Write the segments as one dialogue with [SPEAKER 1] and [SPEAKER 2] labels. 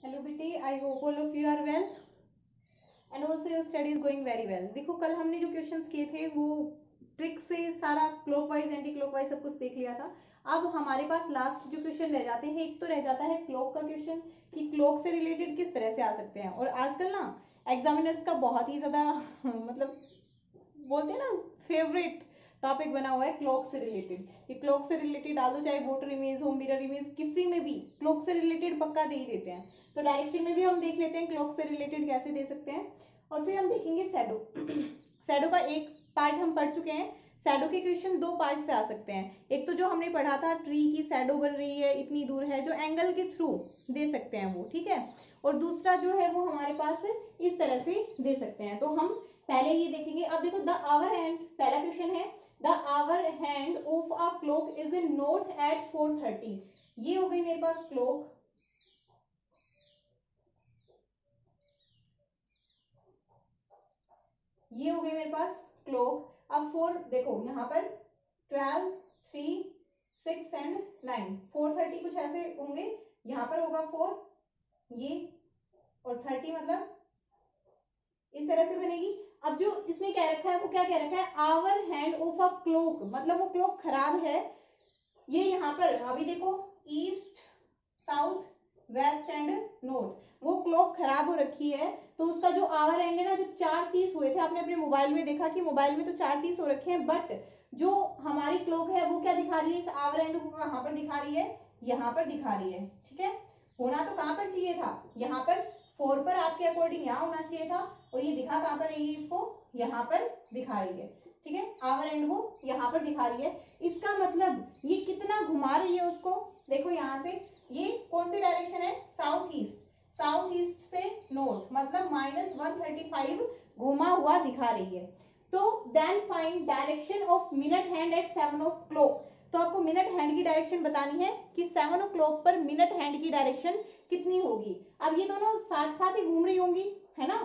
[SPEAKER 1] Hello बेटे, I hope all of you are well and also your study is going very well. देखो कल हमने जो questions किए थे वो ट्रिक से सारा क्लॉकवाइज एंटी क्लॉकवाइज सब कुछ देख लिया था। अब हमारे पास लास्ट जो क्वेश्चन रह जाते हैं, एक तो रह जाता है क्लॉक का क्वेश्चन कि क्लॉक से रिलेटेड किस तरह से आ सकते हैं। और आजकल ना एग्जामिनर्स का बहुत ही ज्यादा मतलब बोलते हैं ना फेवरेट टॉपिक बना हुआ है क्लॉक से रिलेटेड। कि क्लॉक से रिलेटेड डाल दो, चाहे वोटर इमेज हो, मिरर इमेज, किसी में भी क्लॉक से रिलेटेड पक्का दे ही देते हैं। तो डायरेक्शन में भी हम देख लेते हैं क्लॉक से रिलेटेड कैसे दे सकते हैं। और फिर हम देखेंगे शैडो। शैडो का एक पार्ट हम पढ़ चुके हैं। शैडो के क्वेश्चन दो पार्ट से आ सकते हैं। एक तो जो हमने पढ़ा था ट्री की शैडो बन रही है, इतनी दूर है, जो एंगल के थ्रू दे सकते हैं वो, ठीक है। और दूसरा जो है वो हमारे पास इस तरह से दे सकते हैं। तो हम पहले ये देखेंगे। अब देखो द आवर हैंड, पहला क्वेश्चन है the hour hand of a clock is in north at 4:30। ये हो गई मेरे पास क्लॉक। ये हो गई मेरे पास क्लॉक। अब 4 देखो यहाँ पर 12, 3, 6 एंड 9, 4:30 कुछ ऐसे होंगे। यहाँ पर होगा 4 ये, और 30 मतलब इस तरह से बनेगी। अब जो इसने क्या रखा है वो क्या कह रखा है, hour hand of a clock, मतलब वो क्लॉक खराब है। ये यहाँ पर अभी देखो east, south, west and north, वो क्लॉक खराब हो रखी है। तो उसका जो आवर एंड है ना, जब 4:30 हुए थे, आपने अपने मोबाइल में देखा कि मोबाइल में तो 4:30 हो रखे हैं, बट जो हमारी क्लॉक है वो क्या दिखा रही है, इस आवर एंड को कहाँ पर दिखा रही है, यहाँ पर दिखा रही है, ठीक है। होना तो कहाँ पर चाहिए था, यहाँ पर 4 पर आपके अकॉर्डिंग यहाँ होना चाहिए था, और ये दिखा कहाँ पर रही है, इसको यहाँ पर दिखा रही है, ठीक है। आवर एंड को यहाँ पर दिखा रही है। इसका मतलब ये कितना घुमा रही है उसको, देखो यहाँ से ये कौन सी डायरेक्शन है, साउथ ईस्ट, साउथ ईस्ट से नॉर्थ, मतलब -135 घुमा हुआ दिखा रही है। तो then find direction of minute hand at 7 of clock. तो आपको मिनट हैंड की डायरेक्शन बतानी है कि 7 ओ क्लॉक पर मिनट हैंड की डायरेक्शन कितनी होगी। अब ये दोनों साथ साथ ही घूम रही होंगी, है ना।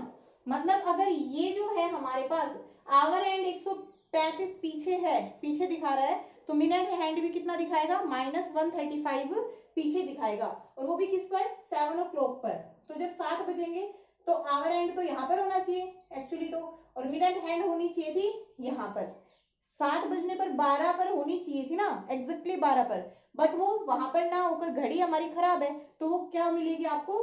[SPEAKER 1] मतलब अगर ये जो है हमारे पास आवर हैंड 135 पीछे है, पीछे दिखा रहा है, तो मिनट हैंड भी कितना दिखाएगा, -135 पीछे दिखाएगा, और वो भी किस पर, 7 ओ क्लॉक पर। तो जब 7 बजेंगे तो आवर हैंड तो यहाँ पर होना चाहिए एक्चुअली तो, और मिनट हैंड होनी चाहिए थी यहाँ पर। 7 बजने पर 12 पर होनी चाहिए थी ना, एग्जैक्टली 12 पर, बट वो वहां पर ना होकर घड़ी हमारी खराब है, तो वो क्या मिलेगी आपको,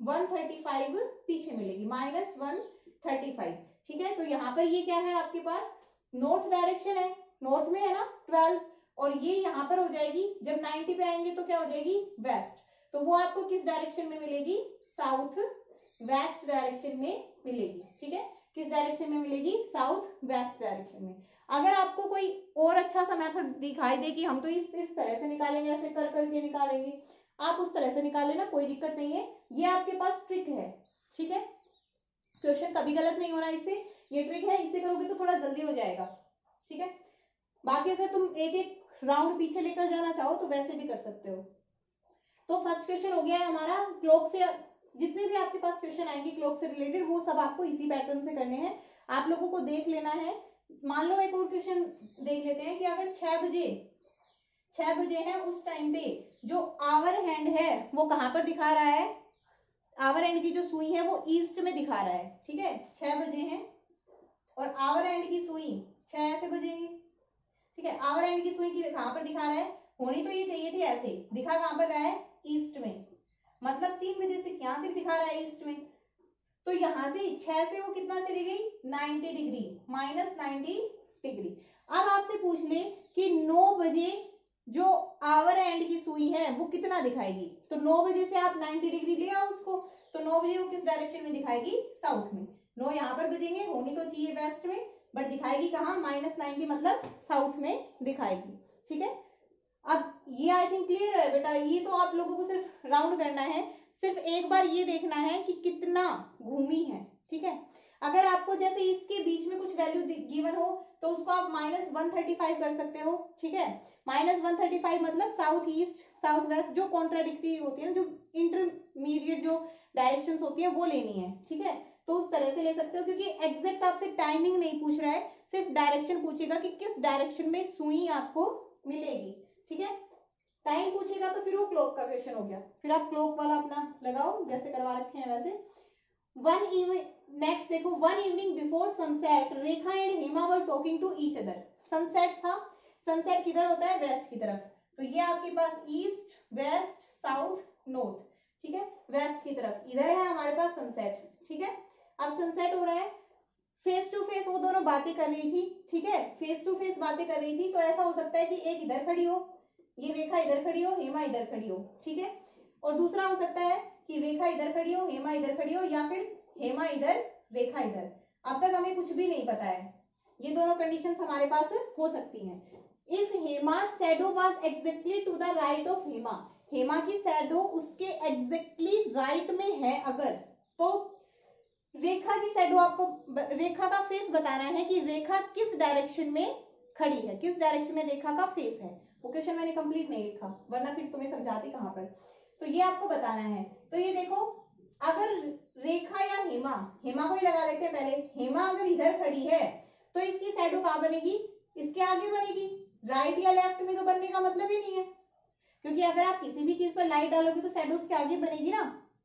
[SPEAKER 1] 135 पीछे मिलेगी, -135, ठीक है। तो यहाँ पर ये क्या है आपके पास, नॉर्थ डायरेक्शन है, नॉर्थ में है ना 12, और ये यहाँ पर हो जाएगी, जब 90 पे आएंगे तो क्या हो जाएगी, वेस्ट। तो वो आपको किस डायरेक्शन में मिलेगी, साउथ वेस्ट डायरेक्शन में मिलेगी, ठीक है। किस डायरेक्शन में मिलेगी, साउथ वेस्ट डायरेक्शन में। अगर आपको कोई और अच्छा सा मेथड दिखाई दे कि हम तो इस तरह से निकालेंगे, ऐसे कर करके निकालेंगे, आप उस तरह से निकाल लेना, कोई दिक्कत नहीं है। ये आपके पास ट्रिक है, ठीक है। क्वेश्चन कभी गलत नहीं होना इससे, ये ट्रिक है, इससे करोगे तो थोड़ा जल्दी हो जाएगा, ठीक है। बाकी अगर तुम एक एक राउंड पीछे लेकर जाना चाहो तो वैसे भी कर सकते हो। तो फर्स्ट क्वेश्चन हो गया है हमारा क्लॉक से। जितने भी आपके पास क्वेश्चन आएंगे क्लॉक से रिलेटेड, वो सब आपको इसी पैटर्न से करने हैं, आप लोगों को देख लेना है। मान लो एक और क्वेश्चन देख लेते हैं कि अगर 6 बजे है, उस टाइम पे जो आवर हैंड है वो कहां पर दिखा रहा है, आवर हैंड की जो सुई है वो ईस्ट में दिखा रहा है, ठीक है। 6 बजे हैं और आवर हैंड की सुई 6 ऐसे बजेंगे, ठीक है। आवर हैंड की सुई की कहां पर दिखा रहा है, होनी तो ये चाहिए थी ऐसे, दिखा कहां पर रहा है, ईस्ट में, मतलब 3 बजे से यहां से दिखा रहा है ईस्ट में। तो यहां से 6 से वो कितना चली गई, 90 डिग्री, -90 डिग्री। अब आपसे पूछ ले कि 9 बजे जो आवर एंड की सुई है वो कितना दिखाएगी, तो 9 बजे से आप 90 डिग्री ले आओ उसको, तो 9 बजे वो किस डायरेक्शन में दिखाएगी, साउथ में। 9 यहाँ पर बजेंगे, होनी तो चाहिए वेस्ट में, बट दिखाएगी कहाँ, -90 मतलब साउथ में दिखाएगी, ठीक है। अब ये आई थिंक क्लियर है बेटा, ये तो आप लोगों को सिर्फ राउंड करना है, सिर्फ एक बार ये देखना है कि कितना घूमी है, ठीक है। अगर आपको जैसे इसके बीच में कुछ वैल्यू गिवन हो तो उसको आप -135 कर सकते हो, ठीक है। -135 मतलब साउथ ईस्ट, साउथ वेस्ट, जो कॉन्ट्राडिक्टरी होती है ना, जो इंटरमीडिएट जो डायरेक्शंस होती है वो लेनी है, ठीक है। तो उस तरह से ले सकते हो, क्योंकि एग्जैक्ट आपसे टाइमिंग नहीं पूछ रहा है, सिर्फ डायरेक्शन पूछेगा कि किस डायरेक्शन में सुई आपको मिलेगी, ठीक है। टाइम पूछेगा तो फिर वो क्लॉक का क्वेश्चन हो गया, फिर आप क्लॉक वाला अपना लगाओ जैसे करवा रखे हैं वैसे। नेक्स्ट देखो, one evening before sunset Rekha and Hema were talking to each other. Sunset था, सनसेट किधर होता है, वेस्ट की तरफ, तो ये आपके पास ईस्ट वेस्ट साउथ नॉर्थ, ठीक है, वेस्ट की तरफ इधर है हमारे पास सनसेट, ठीक है। अब सनसेट हो रहा है, फेस टू फेस वो दोनों बातें कर रही थी, ठीक है, फेस टू फेस बातें कर रही थी, तो ऐसा हो सकता है कि एक इधर खड़ी हो, ये रेखा इधर खड़ी हो, हेमा इधर खड़ी हो, ठीक है, और दूसरा हो सकता है कि रेखा इधर खड़ी हो, हेमा इधर खड़ी हो, या फिर हेमा इधर रेखा इधर। अब तक हमें कुछ भी नहीं पता है, ये दोनों कंडीशंस हमारे पास हो सकती हैं। If Hema shadow was exactly to the right of Hema, Hema की शैडो उसके एग्जैक्टली राइट में है अगर, तो रेखा की शैडो आपको, रेखा का फेस बताना है कि रेखा किस डायरेक्शन में खड़ी है, किस डायरेक्शन में रेखा का फेस है। वो क्वेश्चन मैंने कंप्लीट नहीं लिखा वरना फिर तुम्हें समझाती कहां पर, तो ये आपको बताना है। तो ये देखो, अगर रेखा या हेमा, हेमा को ही लगा लेते हैं पहले, हेमा अगर इधर खड़ी है तो इसकी शैडो कहां बनेगी, इसके आगे बनेगी, राइट या लेफ्ट में तो बनने का मतलब ही नहीं है, क्योंकि अगर आप किसी भी चीज पर लाइट डालोगे तो शैडो उसके आगे बनेगी ना,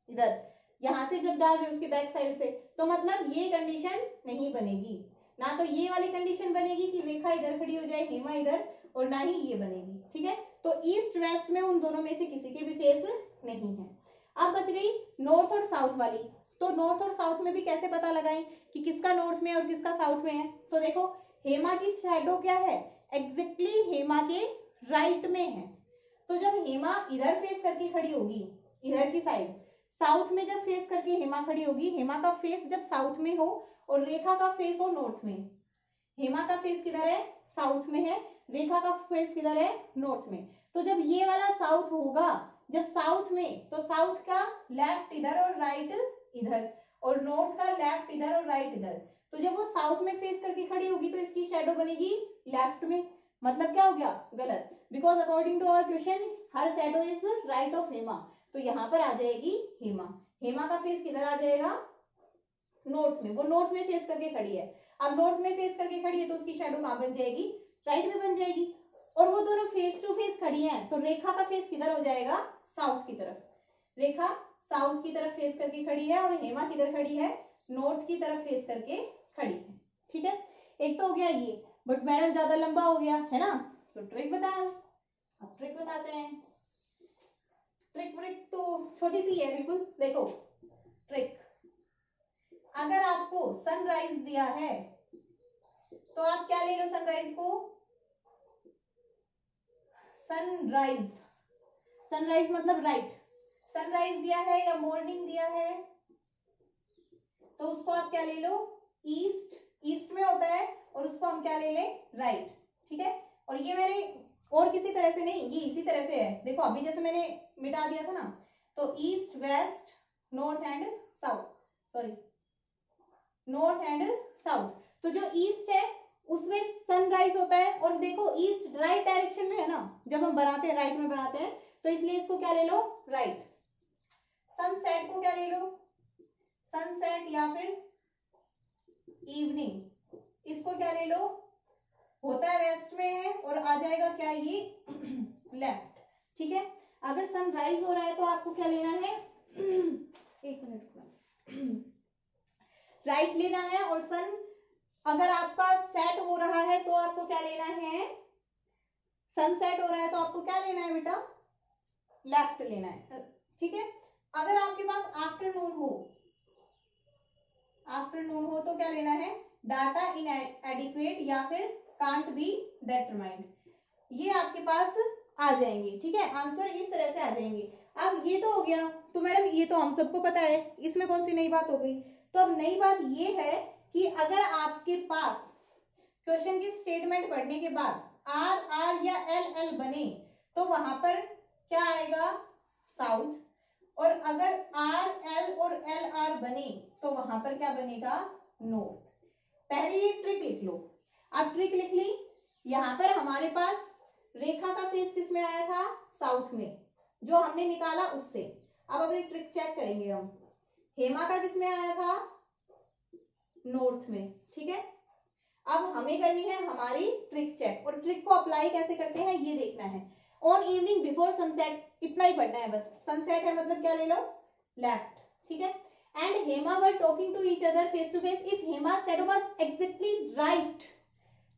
[SPEAKER 1] इधर यहां से जब डाल रहे हो उसके बैक साइड से, तो मतलब ये कंडीशन नहीं बनेगी, ना तो ये वाली कंडीशन बनेगी कि रेखा इधर खड़ी हो जाए हेमा इधर, और ना ही ये बनेगी, ठीक है। तो ईस्ट वेस्ट में उन दोनों में से किसी के भी फेस नहीं है। अब बच गई नॉर्थ और साउथ वाली, तो नॉर्थ और साउथ में भी कैसे पता लगाएं कि किसका नॉर्थ में और किसका साउथ में है। तो देखो, हेमा की शैडो क्या है, एग्जैक्टली हेमा के राइट में है, तो जब हेमा इधर फेस करके खड़ी होगी, इधर की साइड साउथ में जब फेस करके हेमा खड़ी होगी, हेमा का फेस जब साउथ में हो और रेखा का फेस हो नॉर्थ में, हेमा का फेस किधर है, साउथ में है, रेखा का फेस किधर है, नॉर्थ में, तो जब ये वाला साउथ होगा, जब साउथ में, तो साउथ का लेफ्ट इधर और राइट इधर, और नॉर्थ का लेफ्ट इधर और राइट इधर, तो जब वो साउथ में फेस करके खड़ी होगी तो इसकी शैडो बनेगी लेफ्ट में, मतलब क्या हो गया, गलत, because according to our question her shadow is right of Hema, तो यहां पर आ जाएगी हेमा, हेमा का फेस किधर आ जाएगा, नॉर्थ में, वो नॉर्थ में फेस करके खड़ी है, अब नॉर्थ में फेस करके खड़ी है तो उसकी शैडो कहां बन जाएगी, राइट में बन जाएगी, और वो दोनों फेस टू फेस खड़ी हैं, तो रेखा का फेस किधर हो जाएगा, साउथ की तरफ, रेखा साउथ की तरफ फेस करके खड़ी है और हेमा किधर खड़ी है, नॉर्थ की तरफ फेस करके खड़ी है, ठीक है। एक तो हो गया ये, बट मैडम ज्यादा लंबा हो गया है ना, तो ट्रिक बताओ, अब ट्रिक बताते हैं। ट्रिक व्रिक तो छोटी सी है बिल्कुल, देखो ट्रिक, अगर आपको सनराइज दिया है तो आप क्या ले लो, सनराइज को, सनराइज, सनराइज मतलब राइट, सनराइज दिया है या मॉर्निंग दिया है तो उसको आप क्या ले लो, ईस्ट, ईस्ट में होता है, और उसको हम क्या ले लें, राइट, ठीक है। और ये मैंने और किसी तरह से नहीं, ये इसी तरह से है, देखो अभी जैसे मैंने मिटा दिया था ना, तो east west north and south, sorry north and south, तो जो ईस्ट है उसमें सनराइज होता है, और देखो ईस्ट राइट डायरेक्शन में है ना, जब हम बनाते हैं राइट में बनाते हैं, तो इसलिए इसको क्या ले लो, राइट। सनसेट को क्या ले लो, सनसेट या फिर इवनिंग, इसको क्या ले लो, होता है वेस्ट में है और आ जाएगा क्या, ये लेफ्ट, ठीक है। अगर सनराइज हो रहा है तो आपको क्या लेना है, एक मिनट, राइट लेना है, और सन अगर आपका सेट हो रहा है तो आपको क्या लेना है, सनसेट हो रहा है तो आपको क्या लेना है बेटा, लेफ्ट लेना है, ठीक है। अगर आपके पास आफ्टरनून हो, आफ्टरनून हो तो क्या लेना है, डाटा इन एडिक्वेट या फिर कांट बी डिटरमाइंड, ये आपके पास आ जाएंगे, ठीक है, आंसर इस तरह से आ जाएंगे। अब ये तो हो गया, तो मैडम ये तो हम सबको पता है, इसमें कौन सी नई बात हो गई, तो अब नई बात ये है कि अगर आपके पास क्वेश्चन की स्टेटमेंट पढ़ने के बाद आर आर या एल एल बने तो वहां पर क्या आएगा, साउथ, और अगर आर एल और एल आर बने तो वहां पर क्या बनेगा, नॉर्थ। पहले ये ट्रिक लिख लो, अब ट्रिक लिख ली, यहां पर हमारे पास रेखा का फेस किस में आया था, साउथ में, जो हमने निकाला उससे। अब अपनी ट्रिक चेक करेंगे हम, हेमा का किस में आया था, नॉर्थ में, ठीक है। अब हमें करनी है हमारी ट्रिक चेक, और ट्रिक को अप्लाई कैसे करते हैं ये देखना है, ऑन इवनिंग बिफोर सनसेट, इतना ही पढ़ना है बस, सनसेट है मतलब क्या ले लो, लेफ्ट, ठीक है। And Hema were talking to each other face to face, if Hema shadow was exactly right,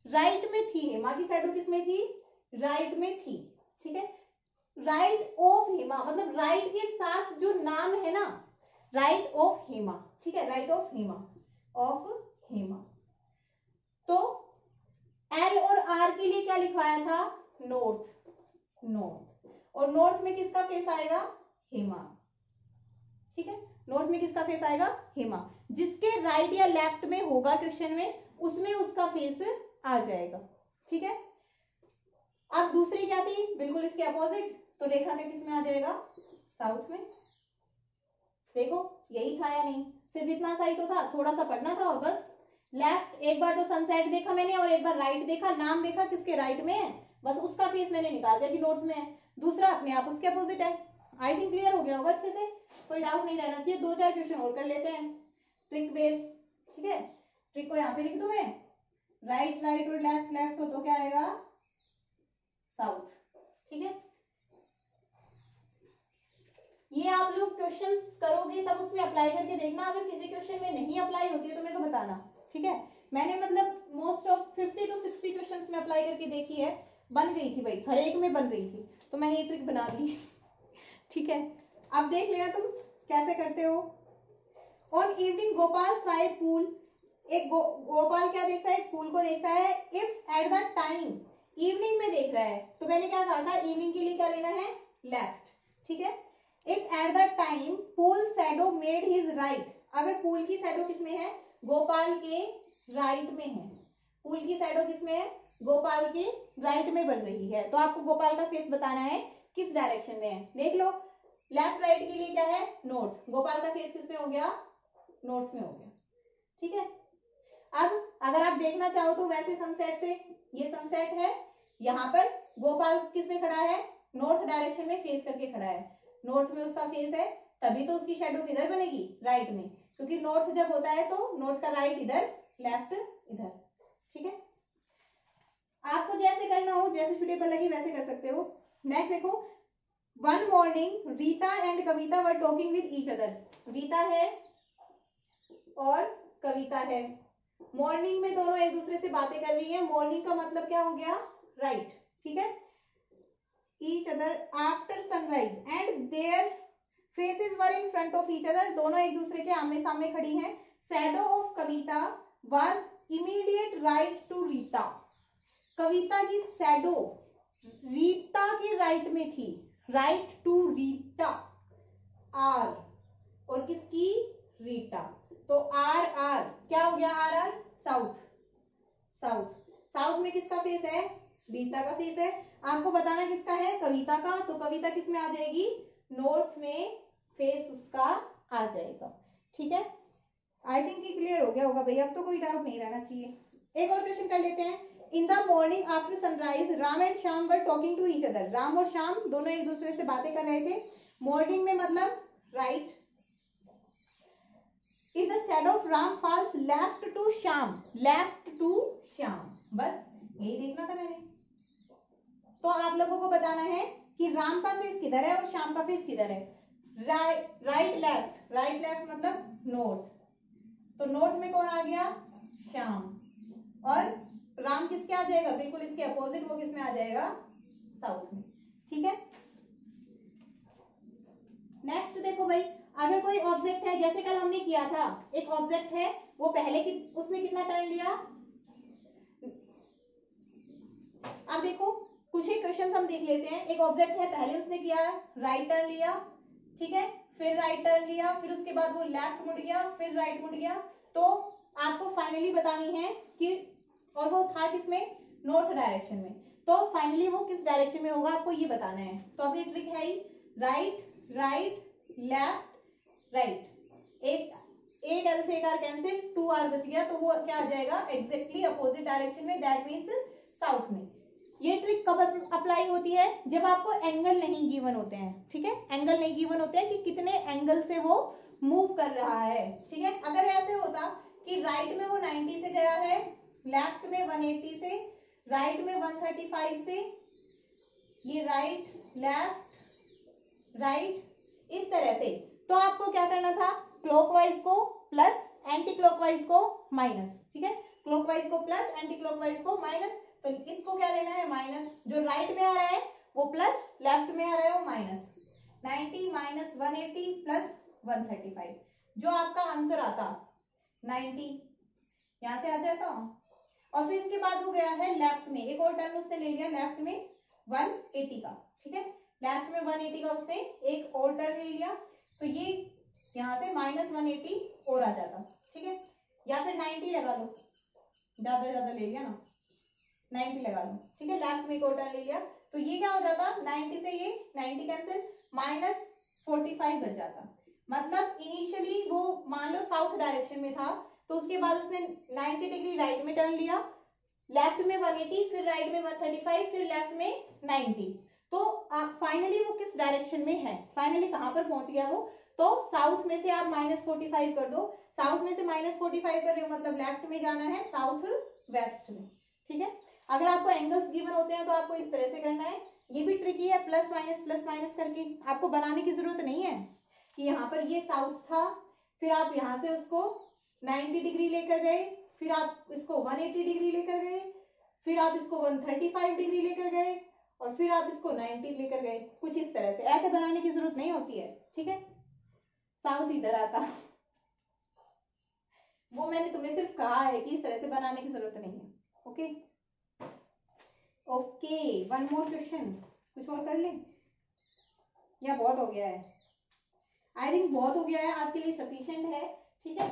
[SPEAKER 1] right में थी हेमा की शैडो, किस में थी, राइट में थी, ठीक है। राइट ऑफ हेमा मतलब राइट के साथ जो नाम है ना, राइट ऑफ हेमा, ठीक है, right of Hema, of Hema. तो एल और आर के लिए क्या लिखवाया था, नॉर्थ, नॉर्थ, और नॉर्थ में किसका फेस आएगा, हेमा, ठीक है, नॉर्थ में किसका फेस आएगा, हेमा, जिसके राइट या लेफ्ट में होगा क्वेश्चन में, उसमें उसका फेस आ जाएगा, ठीक है। अब दूसरी क्या थी, बिल्कुल इसके अपोजिट, तो रेखा के किस में आ जाएगा, साउथ में। देखो यही था या नहीं, सिर्फ इतना सा ही तो था, थोड़ा सा पढ़ना था और बस। लेफ्ट, एक बार तो सनसेट देखा मैंने और एक बार राइट देखा, नाम देखा किसके राइट में है, बस उसका फेस मैंने निकाल दिया कि नॉर्थ में है। दूसरा अपने आप उसके अपोजिट है। आई थिंक क्लियर हो गया होगा अच्छे से, कोई डाउट नहीं रहना चाहिए। 2-4 क्वेश्चन और कर लेते हैं ट्रिक बेस, ठीक है। ट्रिक को यहाँ पे लिख दूं मैं, राइट राइट और लेफ्ट लेफ्ट हो तो क्या आएगा, साउथ, ठीक है। ये आप लोग क्वेश्चंस करोगे तब उसमें अप्लाई करके देखना, अगर किसी क्वेश्चन में नहीं अप्लाई होती है तो मेरे को बताना, ठीक है। मैंने मतलब मोस्ट ऑफ 50 to 60 क्वेश्चंस में अप्लाई करके देखी है, बन गई थी भाई, हर एक में बन रही थी, तो मैंने ये ट्रिक बना ली ठीक है। अब देख लेना तुम कैसे करते हो। On evening Gopal Sai pool, एक गोपाल क्या देखता है, पूल को देखता है। If at the time, evening में देख रहा है, तो मैंने क्या कहा था, इवनिंग के लिए क्या लेना है, लेफ्ट, ठीक है। If at the time pool shadow made his right, अगर पूल की शैडो किसमें है, गोपाल के राइट में है, पूल की शैडो किसमें है, गोपाल के राइट में बन रही है, तो आपको गोपाल का फेस बताना है किस डायरेक्शन में है। देख लो लेफ्ट राइट के लिए क्या है, नॉर्थ, गोपाल का फेस किस में हो गया, नॉर्थ में हो गया, ठीक है। अब अगर आप देखना चाहो तो वैसे सनसेट से, ये सनसेट है, यहाँ पर गोपाल किस में खड़ा है, नॉर्थ डायरेक्शन में फेस करके खड़ा है, नॉर्थ में उसका फेस है, तभी तो उसकी शेडो किधर बनेगी, राइट में, क्योंकि नॉर्थ जब होता है तो नॉर्थ का राइट इधर, लेफ्ट इधर, ठीक है। आपको जैसे करना हो, जैसे सुटेबल लगे वैसे कर सकते हो। नेक्स्ट देखो, one morning Rita and Kavita were talking with each other, Rita है और कविता है, मॉर्निंग में दोनों एक दूसरे से बातें कर रही है, मॉर्निंग का मतलब क्या हो गया, राइट, ठीक है। Each other after sunrise and their faces were in front of each other, दोनों एक दूसरे के आमने सामने खड़ी हैं। Shadow of Kavita was immediate right to Rita, Kavita की शैडो रीता के राइट में थी, राइट टू रीता, आर, और किसकी, रीता, तो आर आर क्या हो गया, आर आर साउथ, साउथ, साउथ में किसका फेस है, रीता का फेस है। आपको बताना किसका है, कविता का, तो कविता किस में आ जाएगी, नॉर्थ में फेस उसका आ जाएगा, ठीक है। आई थिंक ये क्लियर हो गया होगा भाई, अब तो कोई डाउट नहीं रहना चाहिए। एक और क्वेश्चन कर लेते हैं। In the morning after sunrise Ram and Shyam were talking to each other, Ram और श्याम दोनों एक दूसरे से बातें कर रहे थे, मॉर्निंग में मतलब right. If the shadow of Ram falls left to Shyam, left to Shyam, बस यही देखना था मैंने। तो आप लोगों को बताना है कि राम का फेस किधर है और श्याम का फेस किधर है, राइट लेफ्ट, राइट लेफ्ट मतलब नॉर्थ, तो नॉर्थ में कौन आ गया, श्याम, और राम किसके आ जाएगा, बिल्कुल इसके अपोजिट, वो किसमें आ जाएगा, साउथ में, ठीक है। नेक्स्ट देखो भाई, अगर कोई ऑब्जेक्ट है, जैसे कल हमने किया था, एक ऑब्जेक्ट है, वो पहले की उसने कितना टर्न लिया, अब देखो कुछ ही क्वेश्चन हम देख लेते हैं। एक ऑब्जेक्ट है, पहले उसने किया राइट टर्न लिया, ठीक है, फिर राइट टर्न लिया, फिर उसके बाद वो लेफ्ट मुड़ गया, फिर राइट मुड़ गया, तो आपको फाइनली बतानी है कि, और वो था किसमें, नॉर्थ डायरेक्शन में, तो फाइनली वो किस डायरेक्शन में होगा आपको ये बताना है। तो अपनी ट्रिक है ही राइट राइट लेफ्ट राइट, एक एल से एक आर कैंसिल, 2 आर बच गया, तो वो क्या आ जाएगा, एग्जैक्टली अपोजिट डायरेक्शन में, दैट मीन्स साउथ में। ये ट्रिक कब अप्लाई होती है, जब आपको एंगल नहीं गिवन होते हैं, ठीक है, एंगल नहीं गिवन होते हैं कि कितने एंगल से वो मूव कर रहा है, ठीक है। अगर ऐसे होता कि राइट में वो 90 से गया है, लेफ्ट में 180 से, राइट में 135 से, ये राइट लेफ्ट राइट, इस तरह से। तो आपको क्या करना था, क्लॉकवाइज को प्लस, एंटी क्लॉकवाइज को माइनस, ठीक है, क्लॉकवाइज को प्लस, एंटी क्लॉकवाइज को माइनस। तो इसको क्या लेना है, माइनस, जो राइट में आ रहा है वो प्लस, लेफ्ट में आ रहा है वो माइनस। 90 माइनस 180 प्लस 135, जो आपका आंसर आता 90, यहां से आ जाता। और फिर इसके बाद हो गया है लेफ्ट में, एक और टर्न उसने ले लिया लेफ्ट में 180 का, ठीक है, लेफ्ट में 180 का उसने एक और टर्न ले लिया। तो ये यहाँ से माइनस 180 और आ जाता, ठीक है, या फिर 90 लगा लो, ज्यादा ले लिया ना, 90 लगा लो, ठीक है, लेफ्ट में एक और टर्न ले लिया। तो ये क्या हो जाता, 90 से ये 90 कैंसिल, माइनस 45 बच जाता। मतलब इनिशियली वो मान लो साउथ डायरेक्शन में था, तो उसके बाद उसने 90 डिग्री राइट में टर्न लिया, लेफ्ट में 180, फिर राइट में 135, फिर लेफ्ट में 90। तो फाइनली वो किस डायरेक्शन में है, फाइनली कहां पर पहुंच गया वो, तो साउथ में से आप माइनस 45 कर दो, साउथ में से माइनस 45 कर रहे हो मतलब लेफ्ट में जाना है, साउथ वेस्ट में, ठीक है। अगर आपको एंगल्स गिवन होते हैं तो आपको इस तरह से करना है, ये भी ट्रिकी है, प्लस माइनस करके, आपको बनाने की जरूरत नहीं है कि यहाँ पर ये साउथ था, फिर आप यहाँ से उसको 90 डिग्री लेकर गए, फिर आप इसको 180 डिग्री लेकर गए, फिर आप इसको 135 डिग्री लेकर गए, और फिर आप इसको 90 लेकर गए, कुछ इस तरह से, ऐसे बनाने की जरूरत नहीं होती है, ठीक है। साउथ इधर आता, वो मैंने तुम्हें सिर्फ कहा है कि इस तरह से बनाने की जरूरत नहीं है, okay okay. One more question, कुछ और कर ले या बहुत हो गया है, आई थिंक बहुत हो गया है, आपके लिए सफिशिएंट है, ठीक है।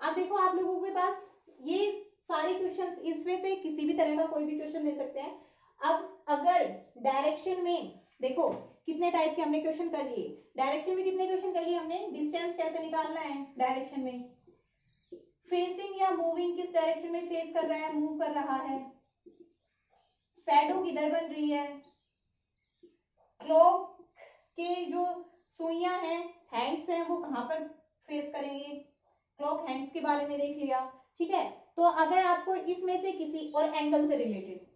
[SPEAKER 1] अब देखो आप लोगों के पास ये सारे क्वेश्चंस, इसमें से किसी भी तरह का कोई भी क्वेश्चन दे सकते हैं। अब अगर डायरेक्शन में देखो कितने टाइप के हमने क्वेश्चन कर लिए, डायरेक्शन में कितने क्वेश्चन कर लिए हमने, डिस्टेंस कैसे निकालना है डायरेक्शन में, फेसिंग या मूविंग किस डायरेक्शन में फेस कर रहा है, मूव कर रहा है, शैडो किधर बन रही है, क्लॉक के जो सुइयां हैं, हैंड्स हैं, वो कहां पर फेस करेंगे, क्लॉक हैंड्स के बारे में देख लिया, ठीक है। तो अगर आपको इसमें से किसी और एंगल से रिलेटेड,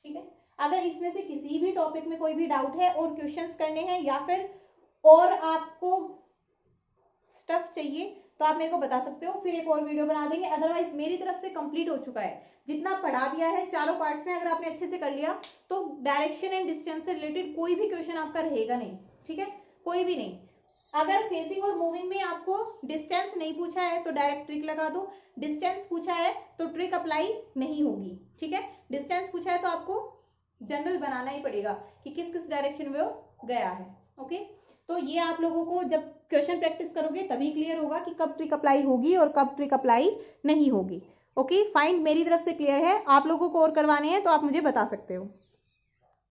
[SPEAKER 1] ठीक है, अगर इसमें से किसी भी टॉपिक में कोई भी डाउट है और क्वेश्चंस करने हैं या फिर और आपको स्टफ चाहिए तो आप मेरे को बता सकते हो, फिर एक और वीडियो बना देंगे। अदरवाइज मेरी तरफ से कंप्लीट हो चुका है, जितना पढ़ा दिया है चारों पार्ट्स में, अगर आपने अच्छे से कर लिया तो डायरेक्शन एंड डिस्टेंस से रिलेटेड कोई भी क्वेश्चन आपका रहेगा नहीं, ठीक है, कोई भी नहीं। अगर फेसिंग और मूविंग में आपको डिस्टेंस नहीं पूछा है तो डायरेक्ट ट्रिक लगा दो, डिस्टेंस पूछा है तो ट्रिक अप्लाई नहीं होगी, ठीक है। डिस्टेंस पूछा है तो आपको जनरल बनाना ही पड़ेगा कि किस किस डायरेक्शन में वो गया है, ओके। तो ये आप लोगों को जब क्वेश्चन प्रैक्टिस करोगे तभी क्लियर होगा कि कब ट्रिक अप्लाई होगी और कब ट्रिक अप्लाई नहीं होगी, ओके फाइन। मेरी तरफ से क्लियर है, आप लोगों को और करवाने हैं तो आप मुझे बता सकते हो।